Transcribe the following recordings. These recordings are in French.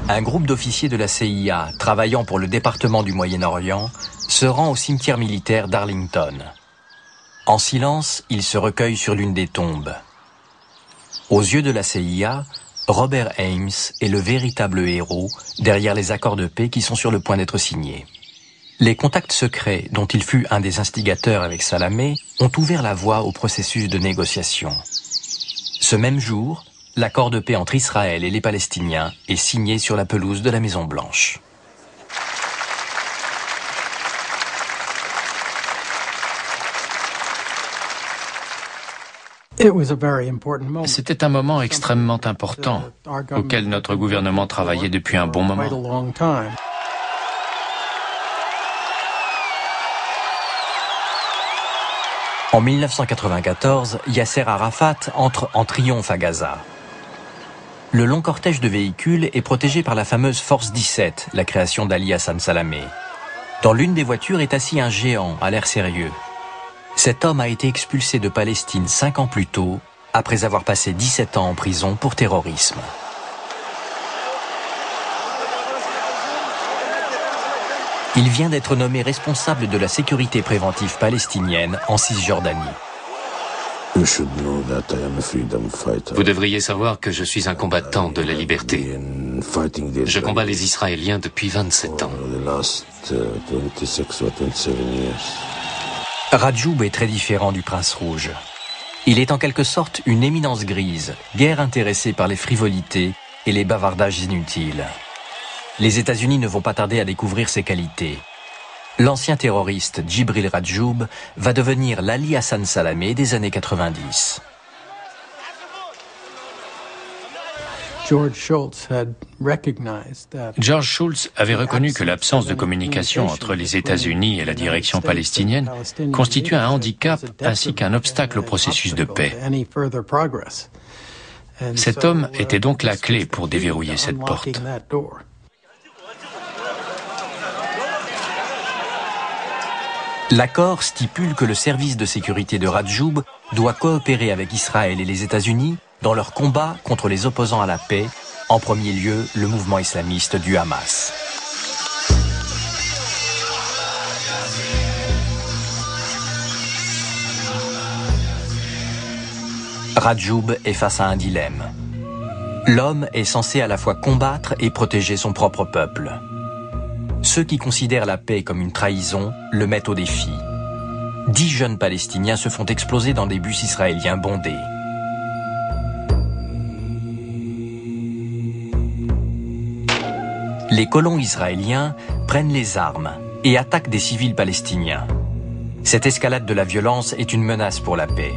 Un groupe d'officiers de la CIA travaillant pour le département du Moyen-Orient se rend au cimetière militaire d'Arlington. En silence, ils se recueillent sur l'une des tombes. Aux yeux de la CIA, Robert Ames est le véritable héros derrière les accords de paix qui sont sur le point d'être signés. Les contacts secrets dont il fut un des instigateurs avec Salamé ont ouvert la voie au processus de négociation. Ce même jour, l'accord de paix entre Israël et les Palestiniens est signé sur la pelouse de la Maison-Blanche. C'était un moment extrêmement important auquel notre gouvernement travaillait depuis un bon moment. En 1994, Yasser Arafat entre en triomphe à Gaza. Le long cortège de véhicules est protégé par la fameuse Force 17, la création d'Ali Hassan Salamé. Dans l'une des voitures est assis un géant à l'air sérieux. Cet homme a été expulsé de Palestine 5 ans plus tôt, après avoir passé 17 ans en prison pour terrorisme. Il vient d'être nommé responsable de la sécurité préventive palestinienne en Cisjordanie. Vous devriez savoir que je suis un combattant de la liberté. Je combats les Israéliens depuis 27 ans. Radjoub est très différent du prince rouge. Il est en quelque sorte une éminence grise, guère intéressé par les frivolités et les bavardages inutiles. Les États-Unis ne vont pas tarder à découvrir ses qualités. L'ancien terroriste Djibril Radjoub va devenir l'Ali Hassan Salamé des années 90. George Shultz avait reconnu que l'absence de communication entre les États-Unis et la direction palestinienne constituait un handicap ainsi qu'un obstacle au processus de paix. Cet homme était donc la clé pour déverrouiller cette porte. L'accord stipule que le service de sécurité de Radjoub doit coopérer avec Israël et les États-Unis dans leur combat contre les opposants à la paix, en premier lieu le mouvement islamiste du Hamas. Radjoub est face à un dilemme. L'homme est censé à la fois combattre et protéger son propre peuple. Ceux qui considèrent la paix comme une trahison le mettent au défi. 10 jeunes Palestiniens se font exploser dans des bus israéliens bondés. Les colons israéliens prennent les armes et attaquent des civils palestiniens. Cette escalade de la violence est une menace pour la paix.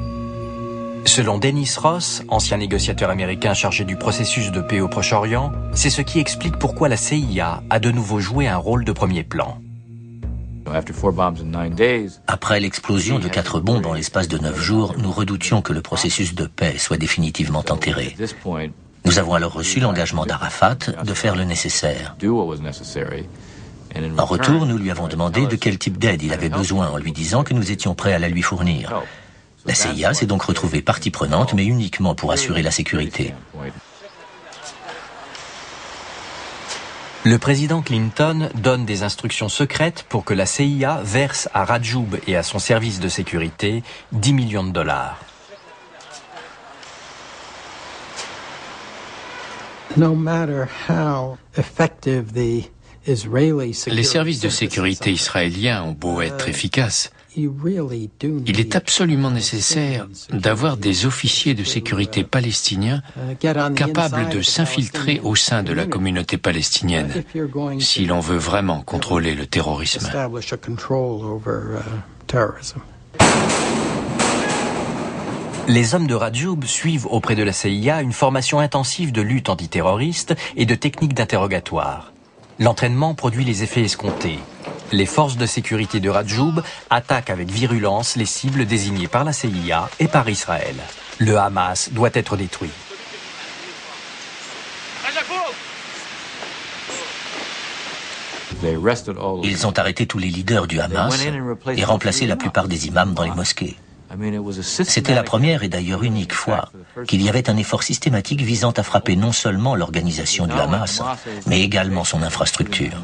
Selon Dennis Ross, ancien négociateur américain chargé du processus de paix au Proche-Orient, c'est ce qui explique pourquoi la CIA a de nouveau joué un rôle de premier plan. Après l'explosion de 4 bombes en l'espace de 9 jours, nous redoutions que le processus de paix soit définitivement enterré. Nous avons alors reçu l'engagement d'Arafat de faire le nécessaire. En retour, nous lui avons demandé de quel type d'aide il avait besoin en lui disant que nous étions prêts à la lui fournir. La CIA s'est donc retrouvée partie prenante, mais uniquement pour assurer la sécurité. Le président Clinton donne des instructions secrètes pour que la CIA verse à Radjoub et à son service de sécurité 10 millions de dollars. Les services de sécurité israéliens ont beau être efficaces, il est absolument nécessaire d'avoir des officiers de sécurité palestiniens capables de s'infiltrer au sein de la communauté palestinienne si l'on veut vraiment contrôler le terrorisme. Les hommes de Radjoub suivent auprès de la CIA une formation intensive de lutte antiterroriste et de techniques d'interrogatoire. L'entraînement produit les effets escomptés. Les forces de sécurité de Radjoub attaquent avec virulence les cibles désignées par la CIA et par Israël. Le Hamas doit être détruit. Ils ont arrêté tous les leaders du Hamas et remplacé la plupart des imams dans les mosquées. C'était la première et d'ailleurs unique fois qu'il y avait un effort systématique visant à frapper non seulement l'organisation du Hamas, mais également son infrastructure.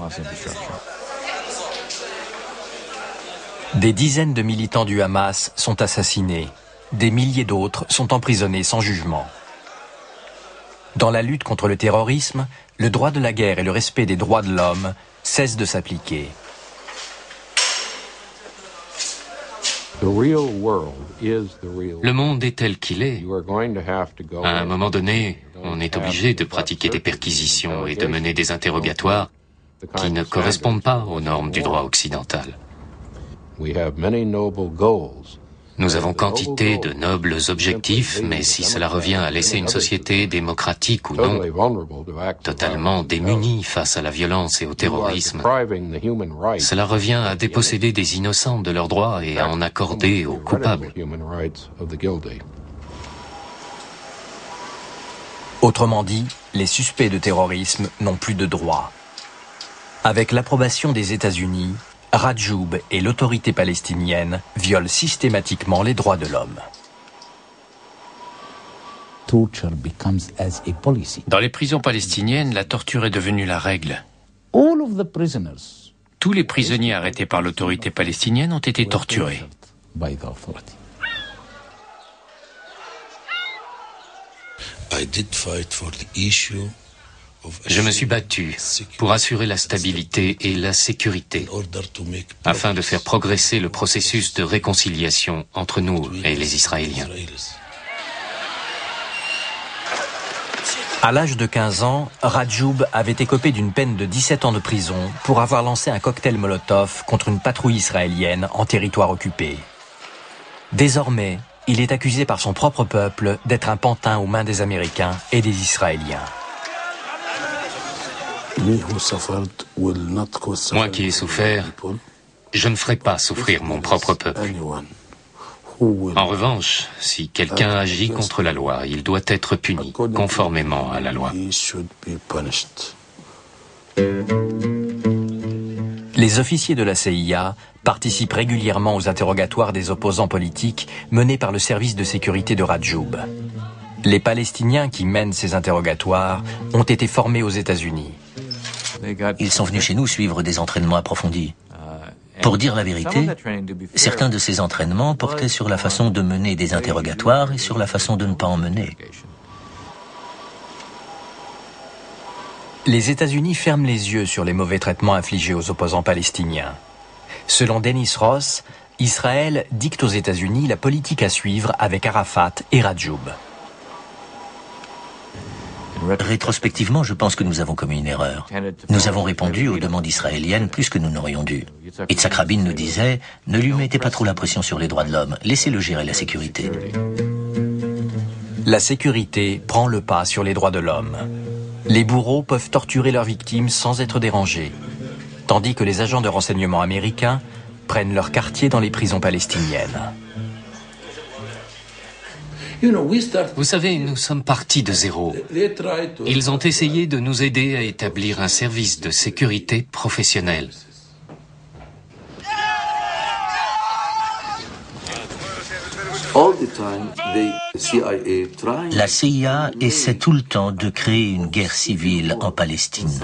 Des dizaines de militants du Hamas sont assassinés. Des milliers d'autres sont emprisonnés sans jugement. Dans la lutte contre le terrorisme, le droit de la guerre et le respect des droits de l'homme cessent de s'appliquer. Le monde est tel qu'il est. À un moment donné, on est obligé de pratiquer des perquisitions et de mener des interrogatoires qui ne correspondent pas aux normes du droit occidental. Nous avons quantité de nobles objectifs, mais si cela revient à laisser une société démocratique ou non, totalement démunie face à la violence et au terrorisme, cela revient à déposséder des innocents de leurs droits et à en accorder aux coupables. Autrement dit, les suspects de terrorisme n'ont plus de droits. Avec l'approbation des États-Unis, Rajoub et l'autorité palestinienne violent systématiquement les droits de l'homme. Dans les prisons palestiniennes, la torture est devenue la règle. Tous les prisonniers arrêtés par l'autorité palestinienne ont été torturés. Je me suis battu pour assurer la stabilité et la sécurité, afin de faire progresser le processus de réconciliation entre nous et les Israéliens. À l'âge de 15 ans, Rajoub avait écopé d'une peine de 17 ans de prison pour avoir lancé un cocktail Molotov contre une patrouille israélienne en territoire occupé. Désormais, il est accusé par son propre peuple d'être un pantin aux mains des Américains et des Israéliens. Moi qui ai souffert, je ne ferai pas souffrir mon propre peuple. En revanche, si quelqu'un agit contre la loi, il doit être puni, conformément à la loi. Les officiers de la CIA participent régulièrement aux interrogatoires des opposants politiques menés par le service de sécurité de Rajoub. Les Palestiniens qui mènent ces interrogatoires ont été formés aux États-Unis. Ils sont venus chez nous suivre des entraînements approfondis. Pour dire la vérité, certains de ces entraînements portaient sur la façon de mener des interrogatoires et sur la façon de ne pas en mener. Les États-Unis ferment les yeux sur les mauvais traitements infligés aux opposants palestiniens. Selon Dennis Ross, Israël dicte aux États-Unis la politique à suivre avec Arafat et Rajoub. Rétrospectivement, je pense que nous avons commis une erreur. Nous avons répondu aux demandes israéliennes plus que nous n'aurions dû. Yitzhak Rabin nous disait « Ne lui mettez pas trop la pression sur les droits de l'homme, laissez-le gérer la sécurité. » La sécurité prend le pas sur les droits de l'homme. Les bourreaux peuvent torturer leurs victimes sans être dérangés, tandis que les agents de renseignement américains prennent leur quartier dans les prisons palestiniennes. Vous savez, nous sommes partis de zéro. Ils ont essayé de nous aider à établir un service de sécurité professionnel. La CIA essaie tout le temps de créer une guerre civile en Palestine,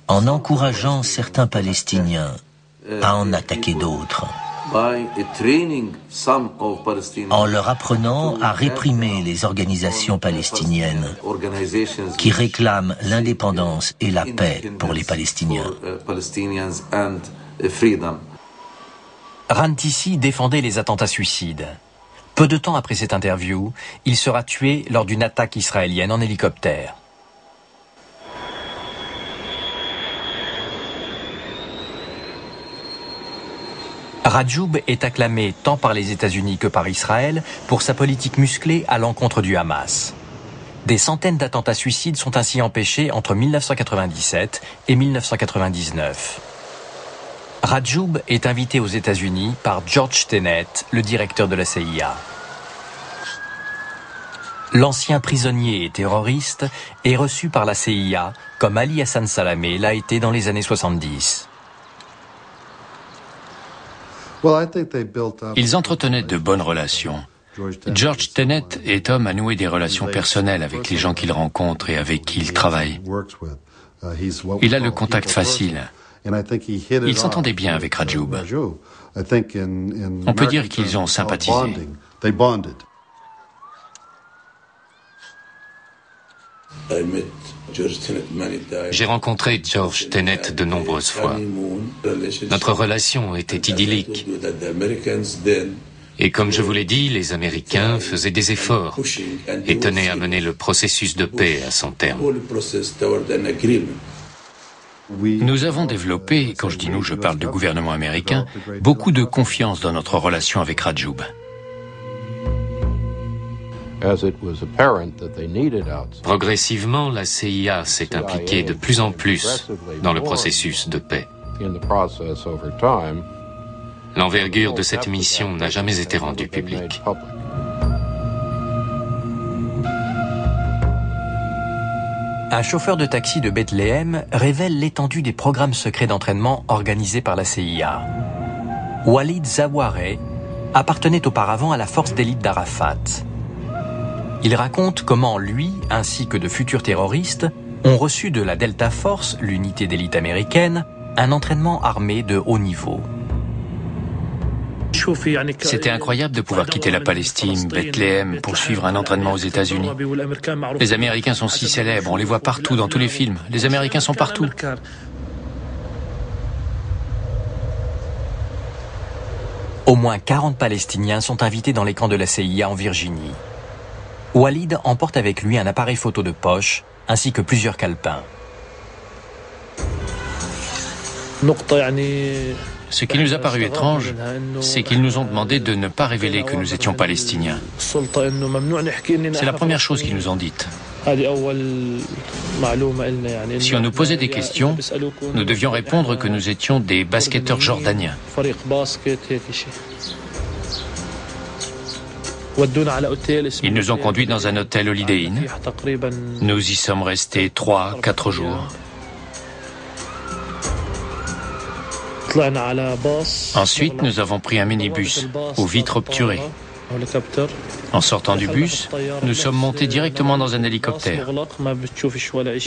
en encourageant certains Palestiniens à en attaquer d'autres, en leur apprenant à réprimer les organisations palestiniennes qui réclament l'indépendance et la paix pour les Palestiniens. Rantisi défendait les attentats suicides. Peu de temps après cette interview, il sera tué lors d'une attaque israélienne en hélicoptère. Rajoub est acclamé tant par les États-Unis que par Israël pour sa politique musclée à l'encontre du Hamas. Des centaines d'attentats suicides sont ainsi empêchés entre 1997 et 1999. Rajoub est invité aux États-Unis par George Tenet, le directeur de la CIA. L'ancien prisonnier et terroriste est reçu par la CIA comme Ali Hassan Salamé l'a été dans les années 70. Ils entretenaient de bonnes relations. George Tenet est homme à nouer des relations personnelles avec les gens qu'il rencontre et avec qui il travaille. Il a le contact facile. Il s'entendait bien avec Rajoub. On peut dire qu'ils ont sympathisé. J'ai rencontré George Tenet de nombreuses fois. Notre relation était idyllique. Et comme je vous l'ai dit, les Américains faisaient des efforts et tenaient à mener le processus de paix à son terme. Nous avons développé, quand je dis nous, je parle du gouvernement américain, beaucoup de confiance dans notre relation avec Rajoub. Progressivement, la CIA s'est impliquée de plus en plus dans le processus de paix. L'envergure de cette mission n'a jamais été rendue publique. Un chauffeur de taxi de Bethléem révèle l'étendue des programmes secrets d'entraînement organisés par la CIA. Walid Zaouareh appartenait auparavant à la force d'élite d'Arafat. Il raconte comment lui, ainsi que de futurs terroristes, ont reçu de la Delta Force, l'unité d'élite américaine, un entraînement armé de haut niveau. C'était incroyable de pouvoir quitter la Palestine, Bethléem, pour suivre un entraînement aux États-Unis. Les Américains sont si célèbres, on les voit partout, dans tous les films. Les Américains sont partout. Au moins 40 Palestiniens sont invités dans les camps de la CIA en Virginie. Walid emporte avec lui un appareil photo de poche, ainsi que plusieurs calepins. Ce qui nous a paru étrange, c'est qu'ils nous ont demandé de ne pas révéler que nous étions palestiniens. C'est la première chose qu'ils nous ont dite. Si on nous posait des questions, nous devions répondre que nous étions des basketteurs jordaniens. Ils nous ont conduits dans un hôtel Holiday Inn. Nous y sommes restés 3-4 jours. Ensuite, nous avons pris un minibus aux vitres obturées. En sortant du bus, nous sommes montés directement dans un hélicoptère.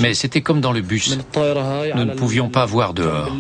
Mais c'était comme dans le bus. Nous ne pouvions pas voir dehors.